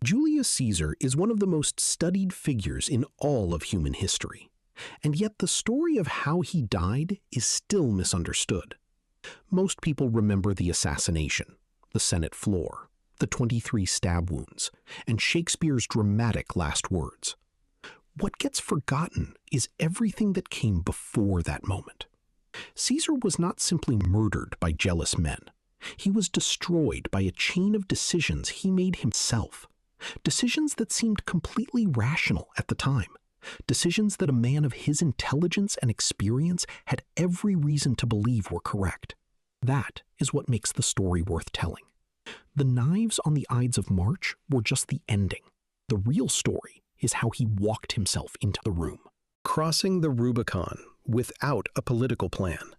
Julius Caesar is one of the most studied figures in all of human history, and yet the story of how he died is still misunderstood. Most people remember the assassination, the Senate floor, the 23 stab wounds, and Shakespeare's dramatic last words. What gets forgotten is everything that came before that moment. Caesar was not simply murdered by jealous men. He was destroyed by a chain of decisions he made himself. Decisions that seemed completely rational at the time. Decisions that a man of his intelligence and experience had every reason to believe were correct. That is what makes the story worth telling. The knives on the Ides of March were just the ending. The real story is how he walked himself into the room. Crossing the Rubicon without a political plan.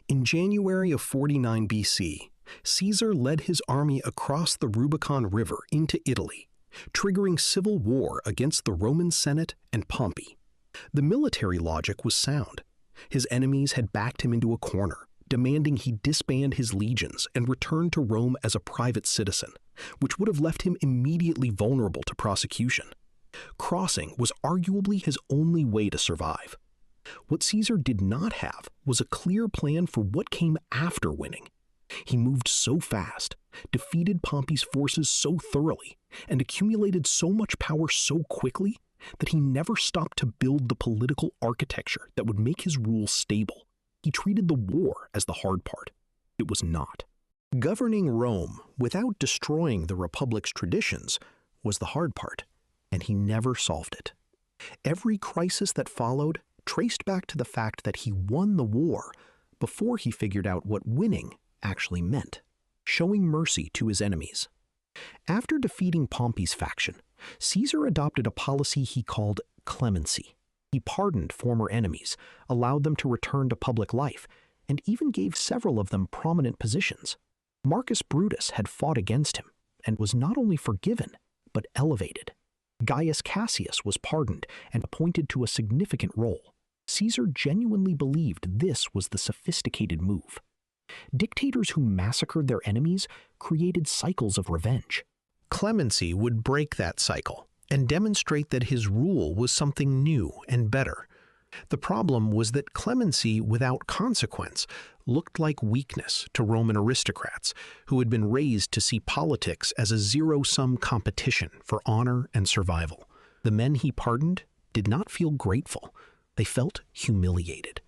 In January of 49 BC, Caesar led his army across the Rubicon River into Italy, triggering civil war against the Roman Senate and Pompey. The military logic was sound. His enemies had backed him into a corner, demanding he disband his legions and return to Rome as a private citizen, which would have left him immediately vulnerable to prosecution. Crossing was arguably his only way to survive. What Caesar did not have was a clear plan for what came after winning. He moved so fast, defeated Pompey's forces so thoroughly, and accumulated so much power so quickly that he never stopped to build the political architecture that would make his rule stable. He treated the war as the hard part. It was not. Governing Rome without destroying the Republic's traditions was the hard part, and he never solved it. Every crisis that followed traced back to the fact that he won the war before he figured out what winning actually meant, showing mercy to his enemies. After defeating Pompey's faction, Caesar adopted a policy he called clemency. He pardoned former enemies, allowed them to return to public life, and even gave several of them prominent positions. Marcus Brutus had fought against him and was not only forgiven, but elevated. Gaius Cassius was pardoned and appointed to a significant role. Caesar genuinely believed this was the sophisticated move. Dictators who massacred their enemies created cycles of revenge. Clemency would break that cycle and demonstrate that his rule was something new and better. The problem was that clemency without consequence looked like weakness to Roman aristocrats who had been raised to see politics as a zero-sum competition for honor and survival. The men he pardoned did not feel grateful. They felt humiliated.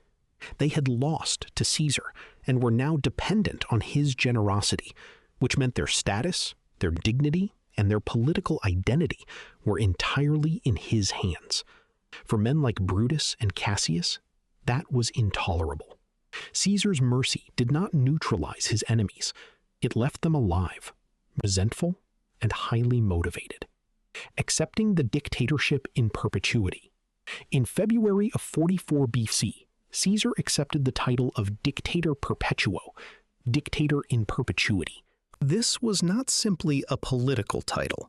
They had lost to Caesar and were now dependent on his generosity, which meant their status, their dignity, and their political identity were entirely in his hands. For men like Brutus and Cassius, that was intolerable. Caesar's mercy did not neutralize his enemies. It left them alive, resentful, and highly motivated, accepting the dictatorship in perpetuity. In February of 44 BC, Caesar accepted the title of Dictator Perpetuo, Dictator in Perpetuity. This was not simply a political title.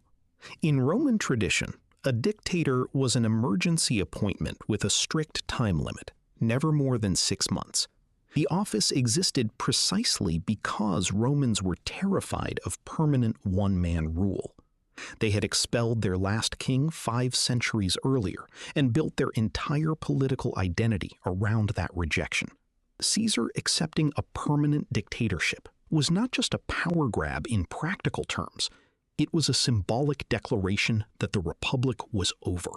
In Roman tradition, a dictator was an emergency appointment with a strict time limit, never more than 6 months. The office existed precisely because Romans were terrified of permanent one-man rule. They had expelled their last king 5 centuries earlier and built their entire political identity around that rejection. Caesar accepting a permanent dictatorship was not just a power grab in practical terms. It was a symbolic declaration that the Republic was over.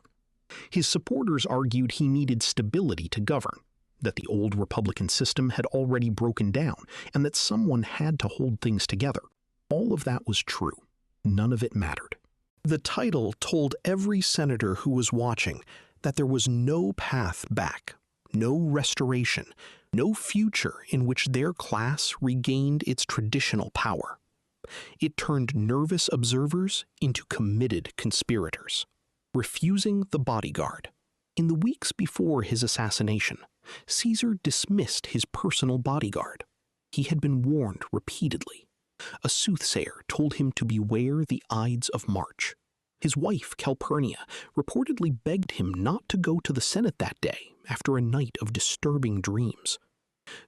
His supporters argued he needed stability to govern, that the old Republican system had already broken down, and that someone had to hold things together. All of that was true. None of it mattered. The title told every senator who was watching that there was no path back, no restoration, no future in which their class regained its traditional power. It turned nervous observers into committed conspirators. Refusing the bodyguard. In the weeks before his assassination, Caesar dismissed his personal bodyguard. He had been warned repeatedly. A soothsayer told him to beware the Ides of March. His wife, Calpurnia, reportedly begged him not to go to the Senate that day after a night of disturbing dreams.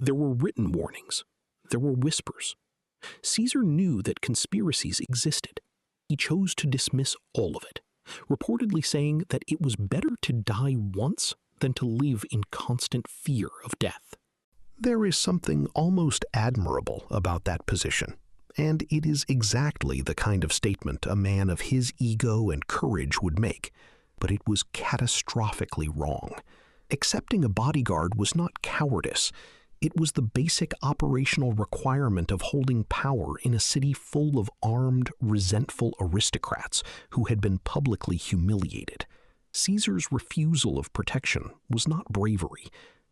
There were written warnings. There were whispers. Caesar knew that conspiracies existed. he chose to dismiss all of it, reportedly saying that it was better to die once than to live in constant fear of death. There is something almost admirable about that position, and it is exactly the kind of statement a man of his ego and courage would make, but it was catastrophically wrong. Accepting a bodyguard was not cowardice. It was the basic operational requirement of holding power in a city full of armed, resentful aristocrats who had been publicly humiliated. Caesar's refusal of protection was not bravery.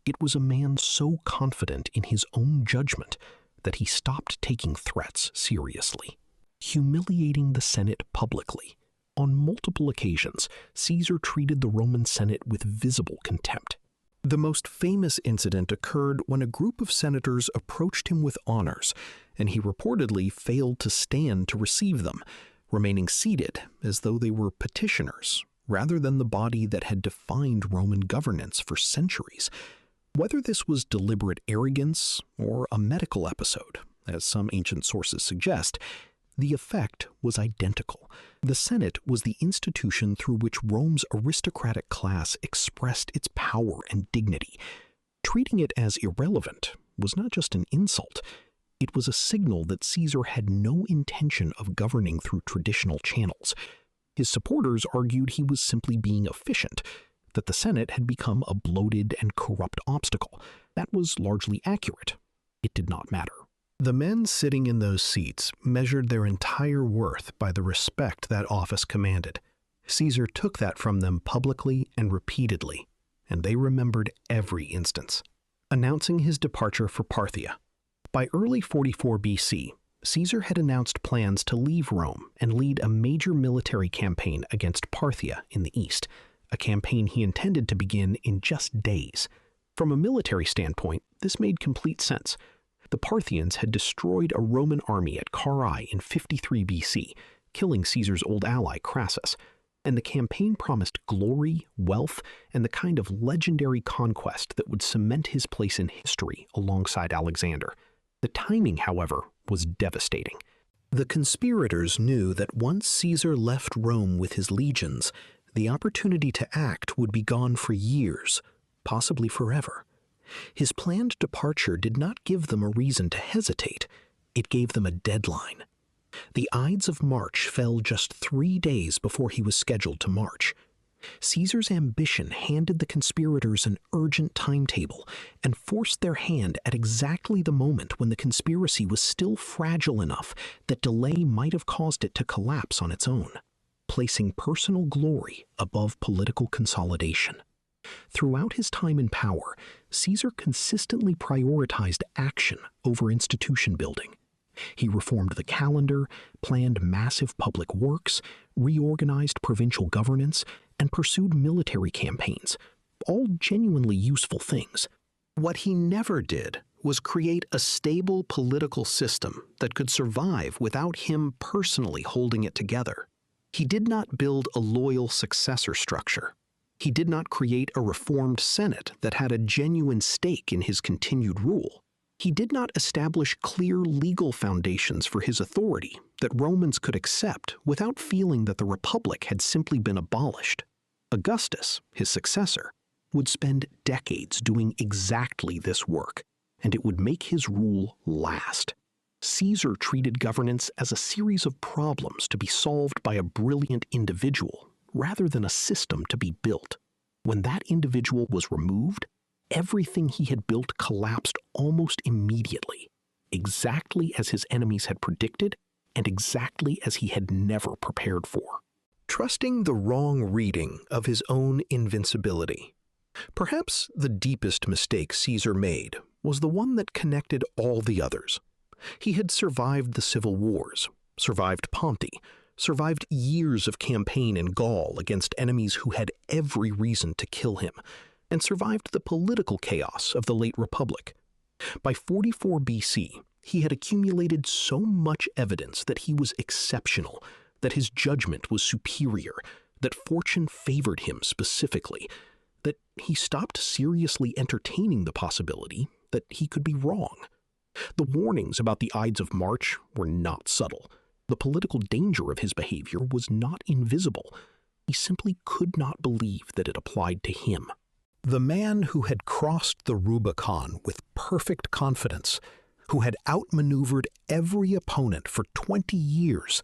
It was a man so confident in his own judgment that he stopped taking threats seriously. Humiliating the Senate publicly. On multiple occasions, Caesar treated the Roman Senate with visible contempt. The most famous incident occurred when a group of senators approached him with honors, and he reportedly failed to stand to receive them, remaining seated as though they were petitioners, rather than the body that had defined Roman governance for centuries. Whether this was deliberate arrogance or a medical episode, as some ancient sources suggest, the effect was identical. The Senate was the institution through which Rome's aristocratic class expressed its power and dignity. Treating it as irrelevant was not just an insult, it was a signal that Caesar had no intention of governing through traditional channels. His supporters argued he was simply being efficient, that the Senate had become a bloated and corrupt obstacle. That was largely accurate. It did not matter. The men sitting in those seats measured their entire worth by the respect that office commanded. Caesar took that from them publicly and repeatedly, and they remembered every instance. Announcing his departure for Parthia. By early 44 BC, Caesar had announced plans to leave Rome and lead a major military campaign against Parthia in the east, a campaign he intended to begin in just days. From a military standpoint, this made complete sense. The Parthians had destroyed a Roman army at Carrhae in 53 BC, killing Caesar's old ally Crassus, and the campaign promised glory, wealth, and the kind of legendary conquest that would cement his place in history alongside Alexander. The timing, however, was devastating. The conspirators knew that once Caesar left Rome with his legions, the opportunity to act would be gone for years, possibly forever. His planned departure did not give them a reason to hesitate. It gave them a deadline. The Ides of March fell just 3 days before he was scheduled to march. Caesar's ambition handed the conspirators an urgent timetable and forced their hand at exactly the moment when the conspiracy was still fragile enough that delay might have caused it to collapse on its own, placing personal glory above political consolidation. Throughout his time in power, Caesar consistently prioritized action over institution building. He reformed the calendar, planned massive public works, reorganized provincial governance, and pursued military campaigns, all genuinely useful things. What he never did was create a stable political system that could survive without him personally holding it together. He did not build a loyal successor structure. He did not create a reformed Senate that had a genuine stake in his continued rule. He did not establish clear legal foundations for his authority that Romans could accept without feeling that the Republic had simply been abolished. Augustus, his successor, would spend decades doing exactly this work, and it would make his rule last. Caesar treated governance as a series of problems to be solved by a brilliant individual, rather than a system to be built. When that individual was removed, everything he had built collapsed almost immediately, exactly as his enemies had predicted and exactly as he had never prepared for. Trusting the wrong reading of his own invincibility. Perhaps the deepest mistake Caesar made was the one that connected all the others. He had survived the civil wars, survived Ponti, survived years of campaign in Gaul against enemies who had every reason to kill him, and survived the political chaos of the late Republic. By 44 BC, he had accumulated so much evidence that he was exceptional, that his judgment was superior, that fortune favored him specifically, that he stopped seriously entertaining the possibility that he could be wrong. The warnings about the Ides of March were not subtle. The political danger of his behavior was not invisible. He simply could not believe that it applied to him. The man who had crossed the Rubicon with perfect confidence, who had outmaneuvered every opponent for 20 years,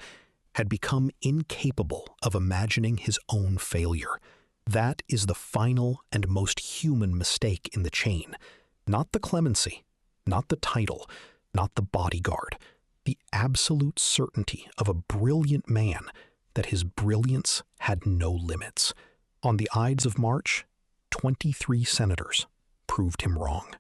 had become incapable of imagining his own failure. That is the final and most human mistake in the chain. Not the clemency, not the title, not the bodyguard. The absolute certainty of a brilliant man that his brilliance had no limits. On the Ides of March, 23 senators proved him wrong.